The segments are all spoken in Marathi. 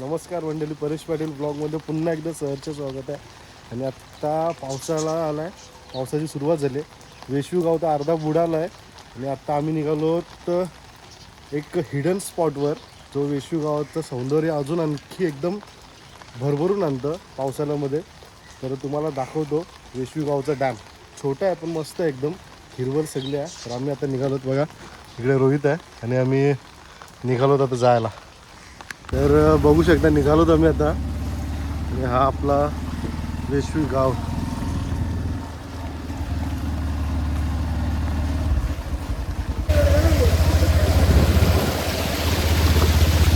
नमस्कार मंडळी, परेश पाटील ब्लॉगमध्ये पुन्हा एकदा सहर्ष स्वागत आहे. आणि आत्ता पावसाळा आला आहे, पावसाची सुरुवात झाली आहे. वेशवी गाव तर अर्धा बुडाला आहे आणि आत्ता आम्ही निघालो तर एक हिडन स्पॉटवर, जो वेशवी गावाचं सौंदर्य अजून आणखी एकदम भरभरून आणतं पावसाळ्यामध्ये. तर तुम्हाला दाखवतो वेशवी गावचा डॅम. छोटा आहे पण मस्त आहे, एकदम हिरवळ सगळी आहे. तर आम्ही आता निघालोत. बघा इकडे रोहित आहे आणि आम्ही निघालोत आता जायला. तर बघू शकता निघालोत आम्ही आता. आणि हा आपला वेशवी गाव.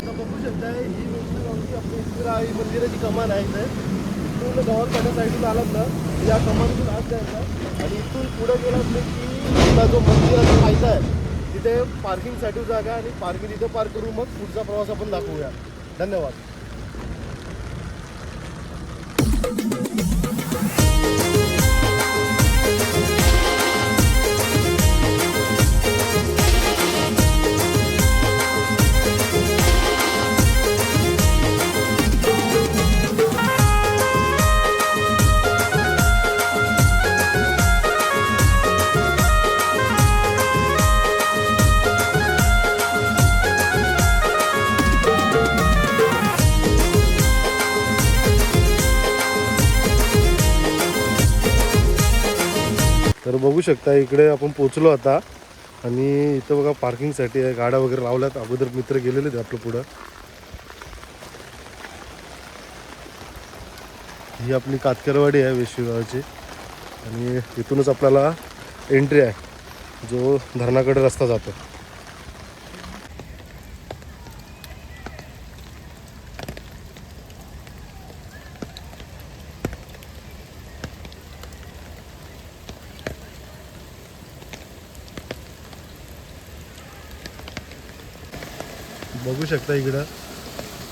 बघू शकता ही वेशवी गावची आपली इंदिराई मंदिराची कमान आहे. इथून गावात साईडून आलात ना, या कमानीतून आत जायचं आणि इथून पुढे गेलात की आपला जो मंदिराचा फायदा आहे तिथे पार्किंगसाठी जागा आणि पार्किंग तिथे पार्क करू. मग पुढचा प्रवास आपण दाखवूया. धन्यवाद. तर बघू शकता इकडे आपण पोचलो आता. आणि इथं बघा पार्किंगसाठी आहे, गाड्या वगैरे लावल्यात. अगोदर मित्र गेलेले ते आपलं पुढं. ही आपली कातकरवाडी आहे वेशवी गावाची आणि इथूनच आपल्याला एंट्री आहे, जो धरणाकडे रस्ता जातो. बघू शकता इकडं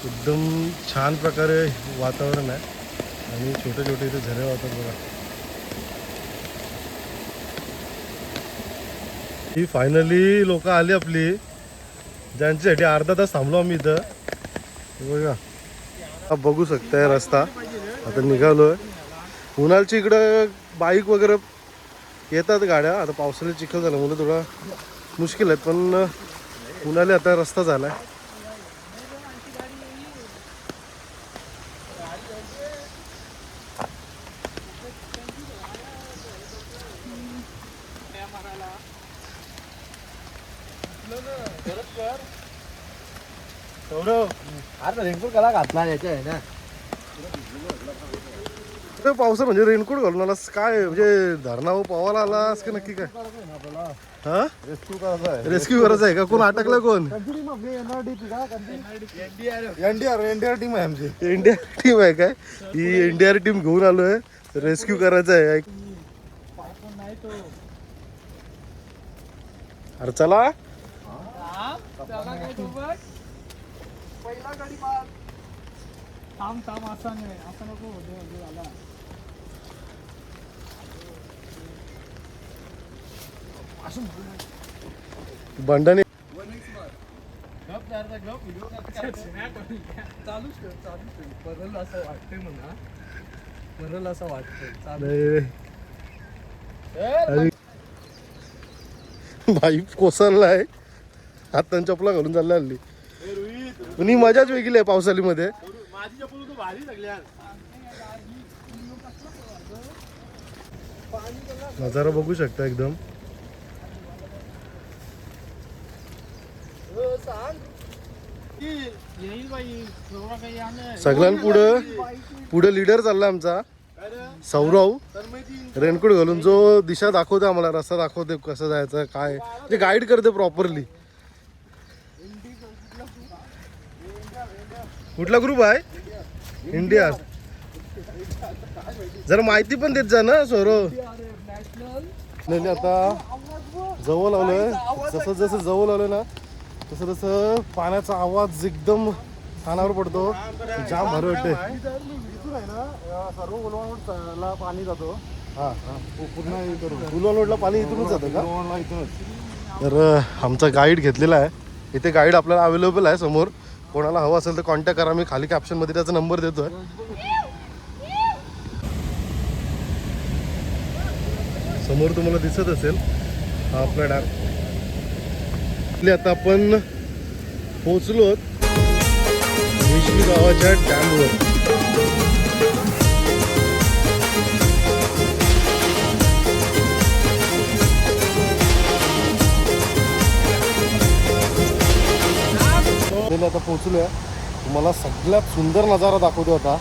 एकदम छान प्रकारे वातावरण आहे आणि छोटे छोटे इथे झरे वाहतात बघा. ही फायनली लोक आली आपली, ज्यांच्यासाठी अर्धा तास थांबलो आम्ही इथं. बघा बघू शकताय रस्ता. आता निघालोय. उन्हाळची इकडं बाईक वगैरे येतात गाड्या. आता पावसाळ्यात चिखल झाला म्हणून थोडा मुश्किल आहे, पण उन्हाळी आता रस्ता झाला आहे. रेनकोट कला घातला याच्या आहे ना. पावसा म्हणजे रेनकोट घालून आलास काय? म्हणजे धरणावर पोवायला आलास की नक्की काय? हा, रेस्क्यू करायचा आहे. रेस्क्यू करायचं आहे का? कोण अटकलं? कोण? एनडीआर टीम आहे आमची. इंडिया टीम आहे काय? ही एनडीआर टीम घेऊन आलोय, रेस्क्यू करायचं आहे. अरे चला. बंडाने असं वाटतंय. भाई कोसळलाय, हातान चपला घालून चालला हल्ली. पण ही मजाच वेगळी आहे पावसाळीमध्ये. नजारा बघू शकता एकदम. सगळ्यांपुढं पुढे लीडर चालला आमचा सौरव, रेनकोट घालून, जो दिशा दाखवते आम्हाला, रस्ता दाखवते कसं जायचं काय, ते गाईड करते प्रॉपरली. कुठला ग्रुप आहे? इंडिया. जरा माहिती पण देत जा ना सौरव. नाही आता जवळ आलोय, जसं जसं जवळ आलोय ना तसं तसं पाण्याचा आवाज एकदम कानावर पडतो. जाम भारी वाटते. सर्व उलवाला पाणी जातो. हां पूर्ण उलवा रोडला पाणी इथूनच जातं का? इथूनच. तर आमचा गाईड घेतलेला आहे इथे. गाईड आपल्याला अवेलेबल आहे समोर. कोणाला हवं असेल तर कॉन्टॅक्ट करा, मी खाली कॅप्शनमध्ये त्याचा नंबर देतोय. समोर तुम्हाला दिसत असेल हा आपला डॅम. आता आपण पोहोचलो वेशवी गावाच्या डॅमवर. आता पोहोचलोय. तुम्हाला सगळ्यात सुंदर नजारा दाखवतो आता.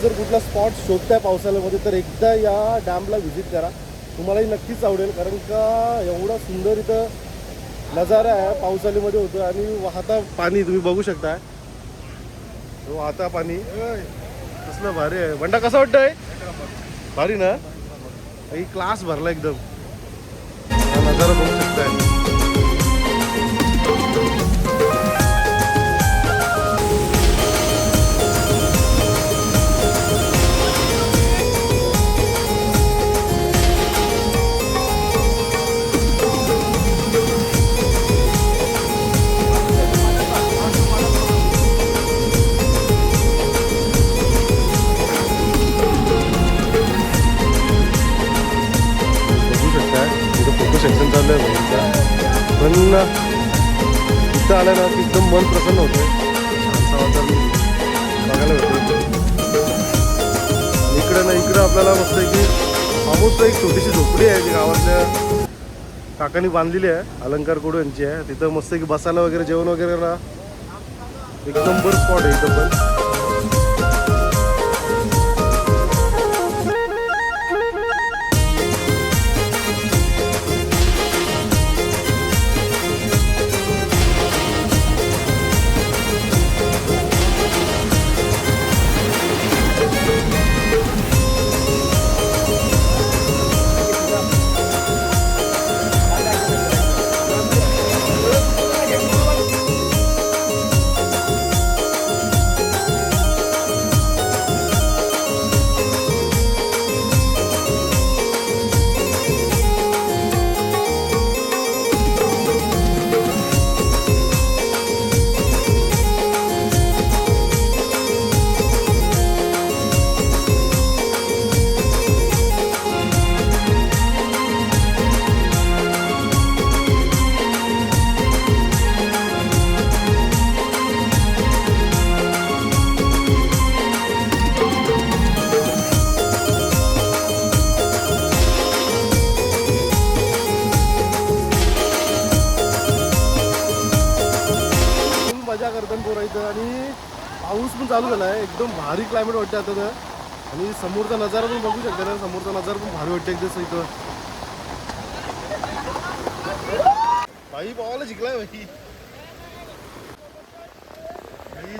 जर कुठला स्पॉट शोधताय पावसाळ्यामध्ये तर एकदा या डॅमला व्हिजिट करा, तुम्हालाही नक्कीच आवडेल. कारण का एवढा सुंदर इथं नजारा आहे पावसाळ्यामध्ये होतो. आणि वाहता पाणी तुम्ही बघू शकता, वाहता पाणी कसलं भारी आहे. बंडा कसं वाटतंय? भारी ना, क्लास भरला एकदम. नजारा बघू शकताय. सेक्शन चालू आहे म्हणून, पण इथं आलं ना की एकदम मन प्रसन्न होतं. छानसा वातावरण बघायला भेटतो. इकडं ना इकडं आपल्याला मस्त आहे की ऑलमोस्ट एक छोटीशी झोपडी आहे जी गावातल्या काकांनी बांधलेली आहे, अलंकार कोडू यांची आहे. तिथं मस्त की बसायला वगैरे, जेवण वगैरे ना एक नंबर स्पॉट आहे इथं पण. मजा करतात पोरं इथं. आणि पाऊस पण चालू झाला आहे, एकदम भारी क्लायमेट वाटतं आता तर. आणि समोरचा नजारा पण बघू शकता ना, समोरचा नजारा पण भारी वाटतं एकदम इथं. भाई पावाला शिकलाय भाई,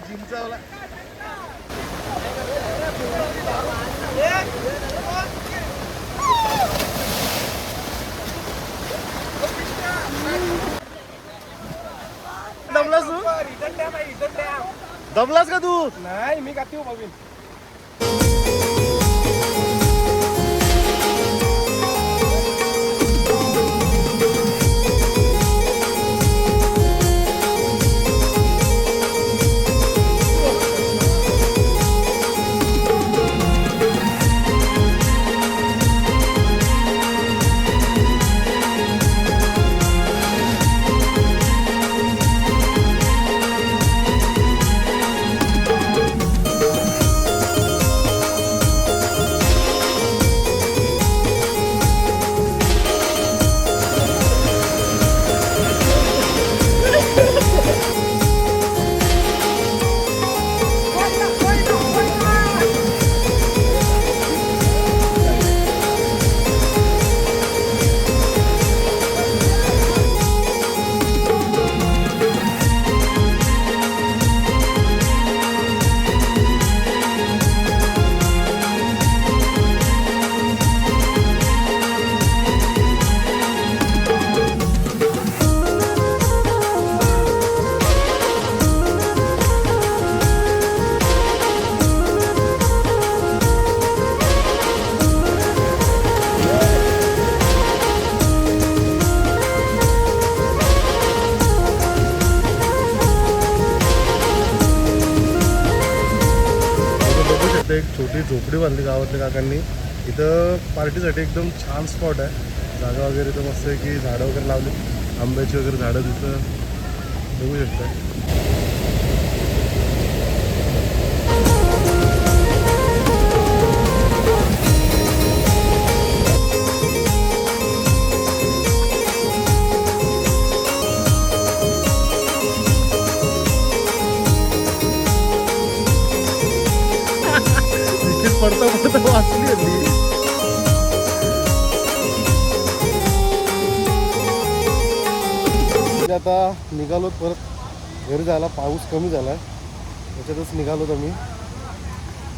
जिमचा वाला. दमलास तू? दमलास का तू? नाही, मी गाती बघीन. इथं एक छोटी झोपडी बांधली गावातल्या काकांनी. इथं पार्टीसाठी एकदम छान स्पॉट आहे. जागा वगैरे तर मस्त आहे की झाडं वगैरे लावली, आंब्याची वगैरे झाडं तिथं बघू शकता. पडता पडता वाचली होती. आता निघालो परत घरी जायला. पाऊस कमी झाला आहे त्याच्यातच निघालो आम्ही.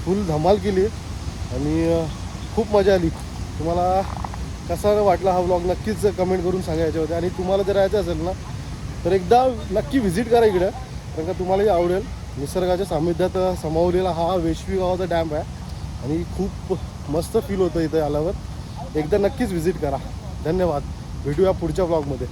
फुल धमाल केली आणि खूप मजा आली. तुम्हाला कसा वाटला हा व्लॉग नक्कीच कमेंट करून सांगा याच्यामध्ये. आणि तुम्हाला जर यायचं असेल ना तर एकदा नक्की व्हिजिट करा इकडं, कारण का तुम्हालाही आवडेल. निसर्गाच्या सामिध्यात समावलेला हा वेशवी गावाचा डॅम आहे आणि खूप मस्त फील होतं इथं आल्यावर. एकदा नक्कीच व्हिजिट करा. धन्यवाद. भेटूया पुढच्या व्लॉगमध्ये.